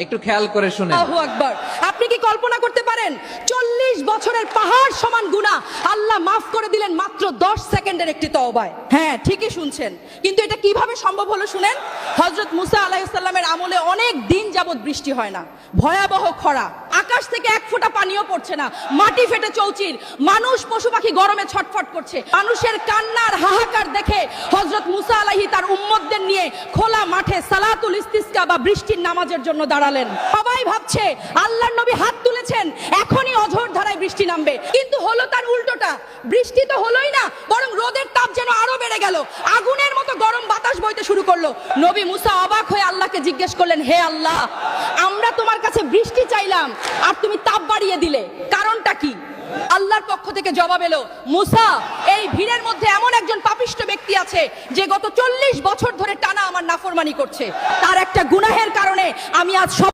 একটু খেয়াল করে শুনেন। আল্লাহু আকবার। আপনি কি কল্পনা করতে পারেন 40 বছরের পাহাড় সমান গুনাহ আল্লাহ মাফ করে দিলেন মাত্র 10 সেকেন্ডের একটি তওবায়? হ্যাঁ, ঠিকই শুনছেন। কিন্তু এটা কিভাবে সম্ভব হলো শুনেন। হযরত মুসা আলাইহিস সালামের আমলে অনেক দিন যাবত বৃষ্টি হয় না, ভয়াবহ খরা, আকাশ থেকে এক ফোঁটা পানিও পড়ছে না, মাটি ফেটে চৌচির, মানুষ পশু পাখি গরমে ছটফট করছে। মানুষের কান্নার হাহাকার দেখে হযরত মুসা আলাইহি তার উম্মতদের নিয়ে খোলা মাঠে সালাতুল ইস্তিসকা বা বৃষ্টির নামাজের জন্য দাঁড়ালেন। সবাই ভাবছে আল্লাহর নবী হাত তুলেছেন, এখনই অঝোর ধারায় বৃষ্টি নামবে, কিন্তু হলো তার উল্টোটা। বৃষ্টি তো হলোই না, বরং রোদের তাপ যেন আরো বেড়ে গেল, আগুনের মতো গরম বাতাস বইতে শুরু করলো। নবী মুসা অবাক হয়ে আল্লাহকে জিজ্ঞেস করলেন, হে আল্লাহ, আমরা তোমার কাছে বৃষ্টি চাইলাম আর তুমি তাপ বাড়িয়ে দিলে, কারণটা কি? আল্লাহর পক্ষ থেকে জবাব এলো, মুসা, এই ভিড়ের মধ্যে এমন একজন পাপিষ্ঠ ব্যক্তি আছে যে গত 40 বছর ধরে টানা আমার নাফরমানি করছে। তার একটা গুনাহের কারণে আমি আজ